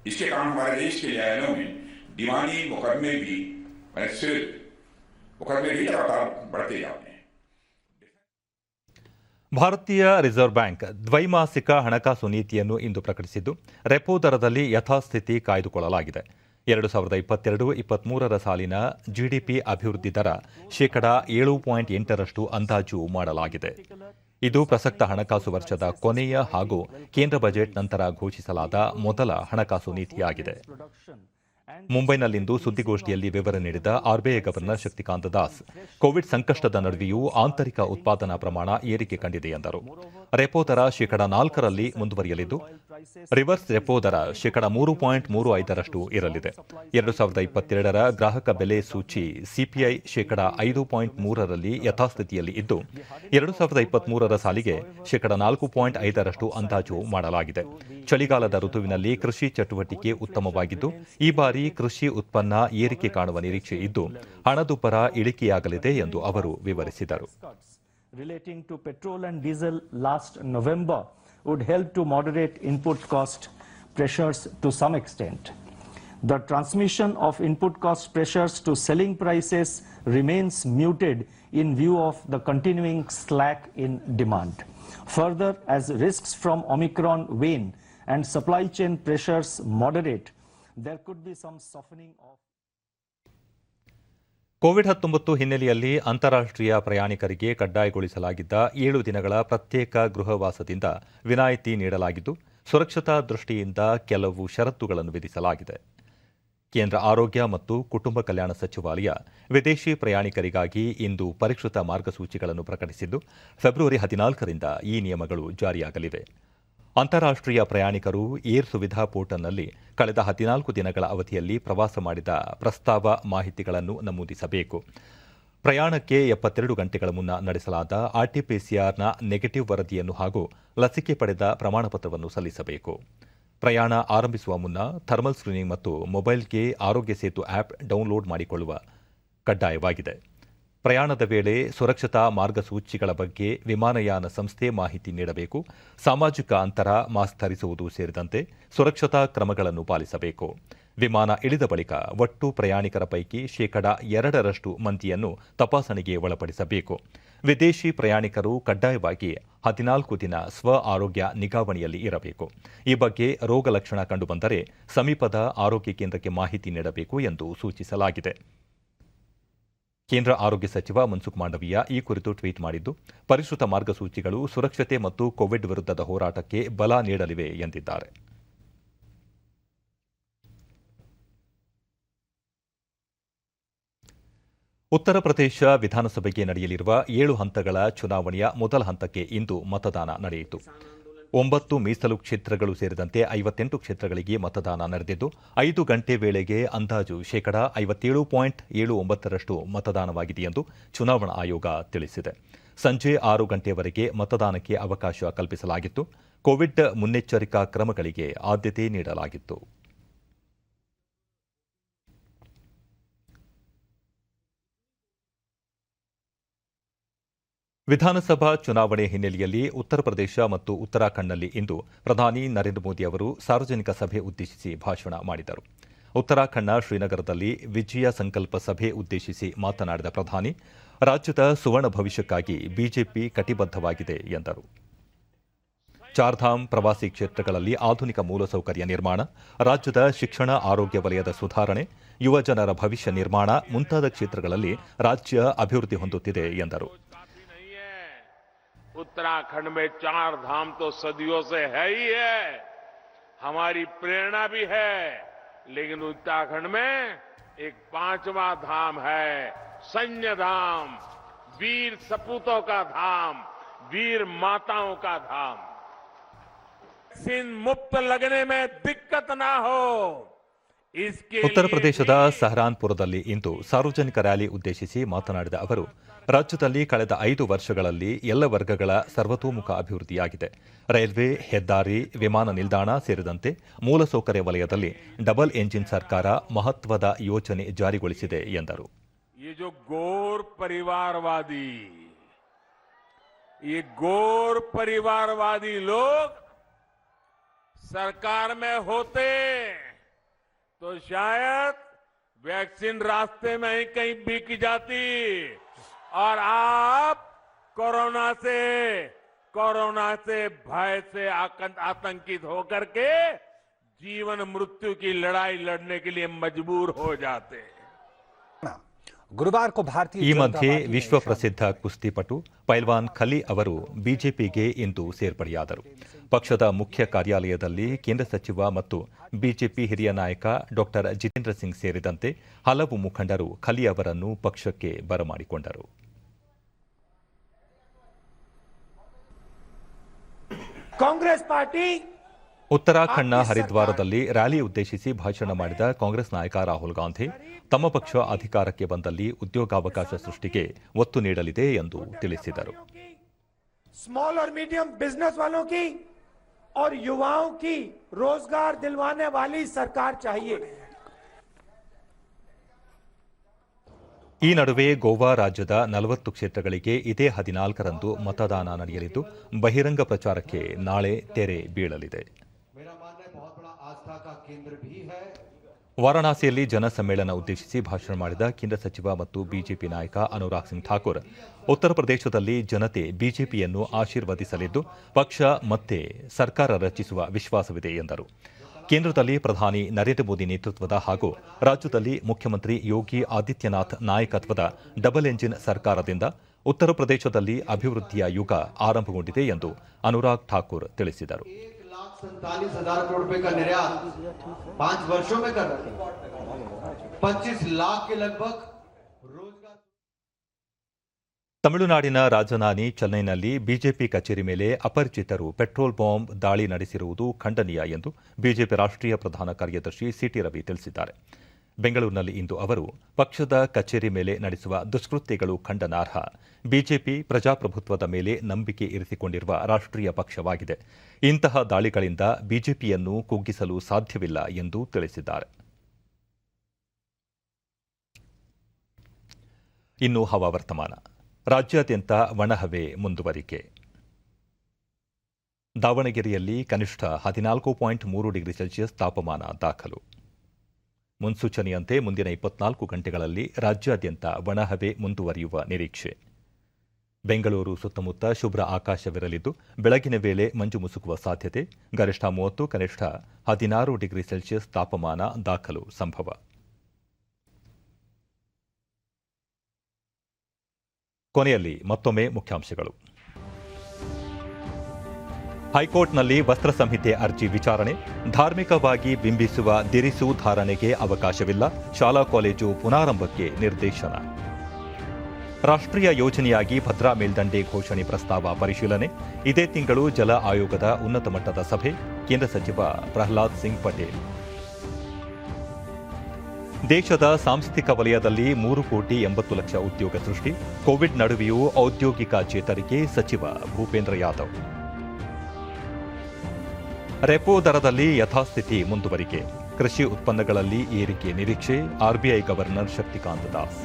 इसके कारण हमारे देश के न्यायालयों में दीवानी मुकदमे भी सिर्फ मुकदमे भी लगातार बढ़ते जाते हैं. ಭಾರತೀಯ ರಿಸರ್ವ್ ಬ್ಯಾಂಕ್ ದ್ವೈಮಾಸಿಕ ಹಣಕಾಸು ನೀತಿಯನ್ನು ಇಂದು ಪ್ರಕಟಿಸಿದ್ದು, ರೆಪೋ ದರದಲ್ಲಿ ಯಥಾಸ್ಥಿತಿ ಕಾಯ್ದುಕೊಳ್ಳಲಾಗಿದೆ. 2022-23 ಸಾಲಿನ ಜಿಡಿಪಿ ಅಭಿವೃದ್ಧಿ ದರ ಶೇಕಡಾ 7.8ರಷ್ಟು ಅಂದಾಜು ಮಾಡಲಾಗಿದೆ. ಇದು ಪ್ರಸಕ್ತ ಹಣಕಾಸು ವರ್ಷದ ಕೊನೆಯ ಹಾಗೂ ಕೇಂದ್ರ ಬಜೆಟ್ ನಂತರ ಘೋಷಿಸಲಾದ ಮೊದಲ ಹಣಕಾಸು ನೀತಿಯಾಗಿದೆ. ಮುಂಬೈನಲ್ಲಿಂದು ಸುದ್ದಿಗೋಷ್ಠಿಯಲ್ಲಿ ವಿವರ ನೀಡಿದ RBI governor Shaktikanta Das, Covid ಸಂಕಷ್ಟದ ನಡುವೆಯೂ ಆಂತರಿಕ ಉತ್ಪಾದನಾ ಪ್ರಮಾಣ ಏರಿಕೆ ಕಂಡಿದೆ ಎಂದರು. ರೆಪೋ ದರ ಶೇಕಡಾ 4ರಲ್ಲಿ ಮುಂದುವರಿಯಲಿದ್ದು, ರಿವರ್ಸ್ ರೆಪೋ ದರ ಶೇಕಡಾ 3.35ರಷ್ಟು ಇರಲಿದೆ. 2022ರ ಗ್ರಾಹಕ ಬೆಲೆ ಸೂಚಿ ಸಿಪಿಐ ಶೇಕಡಾ 5.3ರಲ್ಲಿ ಯಥಾಸ್ಥಿತಿಯಲ್ಲಿ ಇದ್ದು, 2023ರ ಸಾಲಿಗೆ ಶೇಕಡಾ 4.5ರಷ್ಟು ಅಂದಾಜು ಮಾಡಲಾಗಿದೆ. ಚಳಿಗಾಲದ ಋತುವಿನಲ್ಲಿ ಕೃಷಿ ಚಟುವಟಿಕೆ ಉತ್ತಮವಾಗಿದ್ದು, ಈ ಬಾರಿ ಕೃಷಿ ಉತ್ಪನ್ನ ಏರಿಕೆ ಕಾಣುವ ನಿರೀಕ್ಷೆ ಇದ್ದು, ಹಣದುಬ್ಬರ ಇಳಿಕೆಯಾಗಲಿದೆ ಎಂದು ಅವರು ವಿವರಿಸಿದರು. Relating to petrol and diesel last November would help to moderate input cost pressures to some extent. The transmission of input cost pressures to selling prices remains muted in view of the continuing slack in demand. Further, as risks from Omicron wane and supply chain pressures moderate, there could be some softening of. COVID-19 ಹಿನ್ನೆಲೆಯಲ್ಲಿ ಅಂತಾರಾಷ್ಟ್ರೀಯ ಪ್ರಯಾಣಿಕರಿಗೆ ಕಡ್ಡಾಯಗೊಳಿಸಲಾಗಿದ್ದ 7 ದಿನಗಳ ಪ್ರತ್ಯೇಕ ಗೃಹವಾಸದಿಂದ ವಿನಾಯಿತಿ ನೀಡಲಾಗಿದ್ದು, ಸುರಕ್ಷತಾ ದೃಷ್ಟಿಯಿಂದ ಕೆಲವು ಷರತ್ತುಗಳನ್ನು ವಿಧಿಸಲಾಗಿದೆ. ಕೇಂದ್ರ ಆರೋಗ್ಯ ಮತ್ತು ಕುಟುಂಬ ಕಲ್ಯಾಣ ಸಚಿವಾಲಯ ವಿದೇಶಿ ಪ್ರಯಾಣಿಕರಿಗಾಗಿ ಇಂದು ಪರಿಷ್ಕೃತ ಮಾರ್ಗಸೂಚಿಗಳನ್ನು ಪ್ರಕಟಿಸಿದ್ದು, ಫೆಬ್ರವರಿ 14ರಿಂದ ಈ ನಿಯಮಗಳು ಜಾರಿಯಾಗಲಿವೆ. ಅಂತಾರಾಷ್ಟ್ರೀಯ ಪ್ರಯಾಣಿಕರು ಏರ್ ಸುವಿಧಾ ಪೋರ್ಟಲ್ನಲ್ಲಿ ಕಳೆದ 14 ದಿನಗಳ ಅವಧಿಯಲ್ಲಿ ಪ್ರವಾಸ ಮಾಡಿದ ಪ್ರಸ್ತಾವ ಮಾಹಿತಿಗಳನ್ನು ನಮೂದಿಸಬೇಕು. ಪ್ರಯಾಣಕ್ಕೆ 72 ಗಂಟೆಗಳ ಮುನ್ನ ನಡೆಸಲಾದ ಆರ್ಟಿಪಿಸಿಆರ್ನ ನೆಗೆಟಿವ್ ವರದಿಯನ್ನು ಹಾಗೂ ಲಸಿಕೆ ಪಡೆದ ಪ್ರಮಾಣಪತ್ರವನ್ನು ಸಲ್ಲಿಸಬೇಕು. ಪ್ರಯಾಣ ಆರಂಭಿಸುವ ಮುನ್ನ ಥರ್ಮಲ್ ಸ್ಕ್ರೀನಿಂಗ್ ಮತ್ತು ಮೊಬೈಲ್ಗೆ ಆರೋಗ್ಯ ಸೇತು ಆ್ಯಪ್ ಡೌನ್ಲೋಡ್ ಮಾಡಿಕೊಳ್ಳುವ ಕಡ್ಡಾಯವಾಗಿದೆ. ಪ್ರಯಾಣದ ವೇಳೆ ಸುರಕ್ಷತಾ ಮಾರ್ಗಸೂಚಿಗಳ ಬಗ್ಗೆ ವಿಮಾನಯಾನ ಸಂಸ್ಥೆ ಮಾಹಿತಿ ನೀಡಬೇಕು. ಸಾಮಾಜಿಕ ಅಂತರ, ಮಾಸ್ಕ್ ಧರಿಸುವುದು ಸೇರಿದಂತೆ ಸುರಕ್ಷತಾ ಕ್ರಮಗಳನ್ನು ಪಾಲಿಸಬೇಕು. ವಿಮಾನ ಇಳಿದ ಬಳಿಕ ಒಟ್ಟು ಪ್ರಯಾಣಿಕರ ಪೈಕಿ ಶೇಕಡಾ 2ರಷ್ಟು ಮಂದಿಯನ್ನು ತಪಾಸಣೆಗೆ ಒಳಪಡಿಸಬೇಕು. ವಿದೇಶಿ ಪ್ರಯಾಣಿಕರು ಕಡ್ಡಾಯವಾಗಿ 14 ದಿನ ಸ್ವ ಆರೋಗ್ಯ ನಿಗಾವಣೆಯಲ್ಲಿ ಇರಬೇಕು. ಈ ಬಗ್ಗೆ ರೋಗ ಲಕ್ಷಣ ಕಂಡುಬಂದರೆ ಸಮೀಪದ ಆರೋಗ್ಯ ಕೇಂದ್ರಕ್ಕೆ ಮಾಹಿತಿ ನೀಡಬೇಕು ಎಂದು ಸೂಚಿಸಲಾಗಿದೆ. ಕೇಂದ್ರ ಆರೋಗ್ಯ ಸಚಿವ ಮನ್ಸುಖ್ ಮಾಂಡವೀಯ ಈ ಕುರಿತು ಟ್ವೀಟ್ ಮಾಡಿದ್ದು, ಪರಿಷ್ಕೃತ ಮಾರ್ಗಸೂಚಿಗಳು ಸುರಕ್ಷತೆ ಮತ್ತು ಕೋವಿಡ್ ವಿರುದ್ಧದ ಹೋರಾಟಕ್ಕೆ ಬಲ ನೀಡಲಿವೆ ಎಂದಿದ್ದಾರೆ. ಉತ್ತರ ಪ್ರದೇಶ ವಿಧಾನಸಭೆಗೆ ನಡೆಯಲಿರುವ 7 ಹಂತಗಳ ಚುನಾವಣೆಯ ಮೊದಲ ಹಂತಕ್ಕೆ ಇಂದು ಮತದಾನ ನಡೆಯಿತು. 9 ಮೀಸಲು ಕ್ಷೇತ್ರಗಳು ಸೇರಿದಂತೆ 58 ಕ್ಷೇತ್ರಗಳಿಗೆ ಮತದಾನ ನಡೆದಿದ್ದು 5 ಗಂಟೆ ವೇಳೆಗೆ ಅಂದಾಜು 57.79% ಮತದಾನವಾಗಿದೆ ಎಂದು ಚುನಾವಣಾ ಆಯೋಗ ತಿಳಿಸಿದೆ. ಸಂಜೆ 6 ಗಂಟೆಯವರೆಗೆ ಮತದಾನಕ್ಕೆ ಅವಕಾಶ ಕಲ್ಪಿಸಲಾಗಿತ್ತು. ಕೋವಿಡ್ ಮುನ್ನೆಚ್ಚರಿಕಾ ಕ್ರಮಗಳಿಗೆ ಆದ್ಯತೆ ನೀಡಲಾಗಿತ್ತು. ವಿಧಾನಸಭಾ ಚುನಾವಣೆ ಹಿನ್ನೆಲೆಯಲ್ಲಿ ಉತ್ತರ ಪ್ರದೇಶ ಮತ್ತು ಉತ್ತರಾಖಂಡ್ನಲ್ಲಿ ಇಂದು ಪ್ರಧಾನಿ ನರೇಂದ್ರ ಮೋದಿ ಅವರು ಸಾರ್ವಜನಿಕ ಸಭೆ ಉದ್ದೇಶಿಸಿ ಭಾಷಣ ಮಾಡಿದರು. ಉತ್ತರಾಖಂಡ್ನ ಶ್ರೀನಗರದಲ್ಲಿ ವಿಜಯ ಸಂಕಲ್ಪ ಸಭೆ ಉದ್ದೇಶಿಸಿ ಮಾತನಾಡಿದ ಪ್ರಧಾನಿ, ರಾಜ್ಯದ ಸುವರ್ಣ ಭವಿಷ್ಯಕ್ಕಾಗಿ ಬಿಜೆಪಿ ಕಟಿಬದ್ಧವಾಗಿದೆ ಎಂದರು. ಚಾರ್ಧಾಮ್ ಪ್ರವಾಸಿ ಕ್ಷೇತ್ರಗಳಲ್ಲಿ ಆಧುನಿಕ ಮೂಲಸೌಕರ್ಯ ನಿರ್ಮಾಣ, ರಾಜ್ಯದ ಶಿಕ್ಷಣ ಆರೋಗ್ಯ ವಲಯದ ಸುಧಾರಣೆ, ಯುವ ಜನರ ಭವಿಷ್ಯ ನಿರ್ಮಾಣ ಮುಂತಾದ ಕ್ಷೇತ್ರಗಳಲ್ಲಿ ರಾಜ್ಯ ಅಭಿವೃದ್ಧಿ ಹೊಂದುತ್ತಿದೆ ಎಂದರು. उत्तराखंड में 4 धाम तो सदियों से है ही है, हमारी प्रेरणा भी है, लेकिन उत्तराखंड में एक 5वां धाम है, सैन्य धाम, वीर सपूतों का धाम, वीर माताओं का धाम. वैक्सीन मुफ्त लगने में दिक्कत ना हो, ಉತ್ತರ ಪ್ರದೇಶದ ಸಹರಾನ್ಪುರದಲ್ಲಿ ಇಂದು ಸಾರ್ವಜನಿಕ ರ್ಯಾಲಿ ಉದ್ದೇಶಿಸಿ ಮಾತನಾಡಿದ ಅವರು, ರಾಜ್ಯದಲ್ಲಿ ಕಳೆದ 5 ವರ್ಷಗಳಲ್ಲಿ ಎಲ್ಲ ವರ್ಗಗಳ ಸರ್ವತೋಮುಖ ಅಭಿವೃದ್ಧಿಯಾಗಿದೆ. ರೈಲ್ವೆ, ಹೆದ್ದಾರಿ, ವಿಮಾನ ನಿಲ್ದಾಣ ಸೇರಿದಂತೆ ಮೂಲಸೌಕರ್ಯ ವಲಯದಲ್ಲಿ ಡಬಲ್ ಎಂಜಿನ್ ಸರ್ಕಾರ ಮಹತ್ವದ ಯೋಜನೆ ಜಾರಿಗೊಳಿಸಿದೆ ಎಂದರು. गोर परिवारवादी लोग सरकार में होते तो शायद वैक्सीन रास्ते में ही कहीं बिक जाती और आप कोरोना से भय से आतंकित होकर के जीवन मृत्यु की लड़ाई लड़ने के लिए मजबूर हो जाते. ಗುರುವಾರ ಈ ಮಧ್ಯೆ ವಿಶ್ವ ಪ್ರಸಿದ್ಧ ಕುಸ್ತಿಪಟು ಪೈಲ್ವಾನ್ ಖಲಿ ಅವರು ಬಿಜೆಪಿಗೆ ಇಂದು ಸೇರ್ಪಡೆಯಾದರು. ಪಕ್ಷದ ಮುಖ್ಯ ಕಾರ್ಯಾಲಯದಲ್ಲಿ ಕೇಂದ್ರ ಸಚಿವ ಮತ್ತು ಬಿಜೆಪಿ ಹಿರಿಯ ನಾಯಕ ಡಾ ಜಿತೇಂದ್ರ ಸಿಂಗ್ ಸೇರಿದಂತೆ ಹಲವು ಮುಖಂಡರು ಖಲಿ ಅವರನ್ನು ಪಕ್ಷಕ್ಕೆ ಬರಮಾಡಿಕೊಂಡರು. ಕಾಂಗ್ರೆಸ್ ಪಾರ್ಟಿ ಉತ್ತರಾಖಂಡ್ನ ಹರಿದ್ವಾರದಲ್ಲಿ ರ್ಯಾಲಿ ಉದ್ದೇಶಿಸಿ ಭಾಷಣ ಮಾಡಿದ ಕಾಂಗ್ರೆಸ್ ನಾಯಕ ರಾಹುಲ್ ಗಾಂಧಿ, ತಮ್ಮ ಪಕ್ಷ ಅಧಿಕಾರಕ್ಕೆ ಬಂದಲ್ಲಿ ಉದ್ಯೋಗಾವಕಾಶ ಸೃಷ್ಟಿಗೆ ಒತ್ತು ನೀಡಲಿದೆ ಎಂದು ತಿಳಿಸಿದರು. स्मॉल और मीडियम बिजनेस वालों की और युवाओं की रोजगार दिलवाने वाली सरकार चाहिए. ಈ ನಡುವೆ ಗೋವಾ ರಾಜ್ಯದ 40 ಕ್ಷೇತ್ರಗಳಿಗೆ ಇದೇ 14ರಂದು ಮತದಾನ ನಡೆಯಲಿದ್ದು ಬಹಿರಂಗ ಪ್ರಚಾರಕ್ಕೆ ನಾಳೆ ತೆರೆ ಬೀಳಲಿದೆ. ವಾರಾಣಸಿಯಲ್ಲಿ ಜನಸಮ್ಮೇಳನ ಉದ್ದೇಶಿಸಿ ಭಾಷಣ ಮಾಡಿದ ಕೇಂದ್ರ ಸಚಿವ ಮತ್ತು ಬಿಜೆಪಿ ನಾಯಕ ಅನುರಾಗ್ ಸಿಂಗ್ ಠಾಕೂರ್, ಉತ್ತರ ಪ್ರದೇಶದಲ್ಲಿ ಜನತೆ ಬಿಜೆಪಿಯನ್ನು ಆಶೀರ್ವದಿಸಲಿದ್ದು ಪಕ್ಷ ಮತ್ತೆ ಸರ್ಕಾರ ರಚಿಸುವ ವಿಶ್ವಾಸವಿದೆ ಎಂದರು. ಕೇಂದ್ರದಲ್ಲಿ ಪ್ರಧಾನಿ ನರೇಂದ್ರ ಮೋದಿ ನೇತೃತ್ವದ ಹಾಗೂ ರಾಜ್ಯದಲ್ಲಿ ಮುಖ್ಯಮಂತ್ರಿ ಯೋಗಿ ಆದಿತ್ಯನಾಥ್ ನಾಯಕತ್ವದ ಡಬಲ್ ಎಂಜಿನ್ ಸರ್ಕಾರದಿಂದ ಉತ್ತರ ಪ್ರದೇಶದಲ್ಲಿ ಅಭಿವೃದ್ಧಿಯ ಯುಗ ಆರಂಭಗೊಂಡಿದೆ ಎಂದು ಅನುರಾಗ್ ಠಾಕೂರ್ ತಿಳಿಸಿದರು. 47,000 करोड़ रुपए का निर्यात 5 वर्षों में कर रहे हैं. 25 लाख के लगभग रोजगार. ತಮಿಳುನಾಡಿನ ರಾಜಧಾನಿ ಚೆನ್ನೈನಲ್ಲಿ ಬಿಜೆಪಿ ಕಚೇರಿ ಮೇಲೆ ಅಪರಿಚಿತರು ಪೆಟ್ರೋಲ್ ಬಾಂಬ್ ದಾಳಿ ನಡೆಸಿರುವುದು ಖಂಡನೀಯ ಎಂದು ಬಿಜೆಪಿ ರಾಷ್ಟ್ರೀಯ ಪ್ರಧಾನ ಕಾರ್ಯದರ್ಶಿ ಸಿಟಿ ರವಿ ತಿಳಿಸಿದ್ದಾರೆ. ಬೆಂಗಳೂರಿನಲ್ಲಿ ಇಂದು ಅವರು ಪಕ್ಷದ ಕಚೇರಿ ಮೇಲೆ ನಡೆಸುವ ದುಷ್ಕೃತ್ಯಗಳು ಖಂಡನಾರ್ಹ. ಬಿಜೆಪಿ ಪ್ರಜಾಪ್ರಭುತ್ವದ ಮೇಲೆ ನಂಬಿಕೆ ಇರಿಸಿಕೊಂಡಿರುವ ರಾಷ್ಟ್ರೀಯ ಪಕ್ಷವಾಗಿದೆ. ಇಂತಹ ದಾಳಿಗಳಿಂದ ಬಿಜೆಪಿಯನ್ನು ಕುಗ್ಗಿಸಲು ಸಾಧ್ಯವಿಲ್ಲ ಎಂದು ತಿಳಿಸಿದ್ದಾರೆ. ಇನ್ನು ಹವಾವರ್ತಮಾನ. ರಾಜ್ಯಾದ್ಯಂತ ಒಣಹವೆ ಮುಂದುವರಿಕೆ. ದಾವಣಗೆರೆಯಲ್ಲಿ ಕನಿಷ್ಠ 14.3 ಡಿಗ್ರಿ ಸೆಲ್ಸಿಯಸ್ ತಾಪಮಾನ ದಾಖಲು. ಮುನ್ಸೂಚನೆಯಂತೆ ಮುಂದಿನ 24 ಗಂಟೆಗಳಲ್ಲಿ ರಾಜ್ಯಾದ್ಯಂತ ಒಣಹವೆ ಮುಂದುವರಿಯುವ ನಿರೀಕ್ಷೆ. ಬೆಂಗಳೂರು ಸುತ್ತಮುತ್ತ ಶುಭ್ರ ಆಕಾಶವಿರಲಿದ್ದು ಬೆಳಗಿನ ವೇಳೆ ಮಂಜು ಮುಸುಕುವ ಸಾಧ್ಯತೆ. ಗರಿಷ್ಠ 30, ಕನಿಷ್ಠ 16 ಡಿಗ್ರಿ ಸೆಲ್ಸಿಯಸ್ ತಾಪಮಾನ ದಾಖಲು ಸಂಭವ. ಕೊನೆಯಲ್ಲಿ ಮತ್ತೊಮ್ಮೆ ಮುಖ್ಯಾಂಶಗಳು. ಹೈಕೋರ್ಟ್ನಲ್ಲಿ ವಸ್ತ್ರ ಸಂಹಿತೆ ಅರ್ಜಿ ವಿಚಾರಣೆ. ಧಾರ್ಮಿಕವಾಗಿ ಬಿಂಬಿಸುವ ದಿರಿಸು ಧಾರಣೆಗೆ ಅವಕಾಶವಿಲ್ಲ. ಶಾಲಾ ಕಾಲೇಜು ಪುನಾರಂಭಕ್ಕೆ ನಿರ್ದೇಶನ. ರಾಷ್ಟ್ರೀಯ ಯೋಜನೆಯಾಗಿ ಭದ್ರಾ ಮೇಲ್ದಂಡೆ ಘೋಷಣೆ ಪ್ರಸ್ತಾವ ಪರಿಶೀಲನೆ. ಇದೇ ತಿಂಗಳು ಜಲ ಆಯೋಗದ ಉನ್ನತ ಮಟ್ಟದ ಸಭೆ. ಕೇಂದ್ರ ಸಚಿವ ಪ್ರಹ್ಲಾದ್ ಸಿಂಗ್ ಪಟೇಲ್. ದೇಶದ ಸಾಂಸ್ಥಿಕ ವಲಯದಲ್ಲಿ 3,80,00,000 ಉದ್ಯೋಗ ಸೃಷ್ಟಿ. ಕೋವಿಡ್ ನಡುವೆಯೂ ಔದ್ಯೋಗಿಕ ಚೇತರಿಕೆ. ಸಚಿವ ಭೂಪೇಂದ್ರ ಯಾದವ್. ರೆಪೋ ದರದಲ್ಲಿ ಯಥಾಸ್ಥಿತಿ ಮುಂದುವರಿಕೆ. ಕೃಷಿ ಉತ್ಪನ್ನಗಳಲ್ಲಿ ಏರಿಕೆ ನಿರೀಕ್ಷೆ. RBI governor Shaktikanta Das.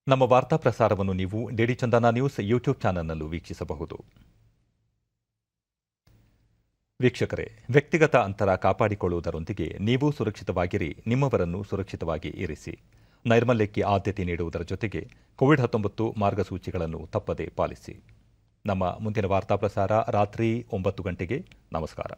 ನಮ್ಮ ವಾರ್ತಾ ಪ್ರಸಾರವನ್ನು ನೀವು ಡಿಡಿ ಚಂದನ ನ್ಯೂಸ್ ಯೂಟ್ಯೂಬ್ ಚಾನೆಲ್ನಲ್ಲೂ ವೀಕ್ಷಿಸಬಹುದು. ವೀಕ್ಷಕರೇ, ವ್ಯಕ್ತಿಗತ ಅಂತರ ಕಾಪಾಡಿಕೊಳ್ಳುವುದರೊಂದಿಗೆ ನೀವು ಸುರಕ್ಷಿತವಾಗಿರಿ, ನಿಮ್ಮವರನ್ನು ಸುರಕ್ಷಿತವಾಗಿ ಇರಿಸಿ. ನೈರ್ಮಲ್ಯಕ್ಕೆ ಆದ್ಯತೆ ನೀಡುವುದರ ಜೊತೆಗೆ ಕೋವಿಡ್-19 ಮಾರ್ಗಸೂಚಿಗಳನ್ನು ತಪ್ಪದೇ ಪಾಲಿಸಿ. ನಮ್ಮ ಮುಂದಿನ ವಾರ್ತಾ ಪ್ರಸಾರ ರಾತ್ರಿ 9 ಗಂಟೆಗೆ. ನಮಸ್ಕಾರ.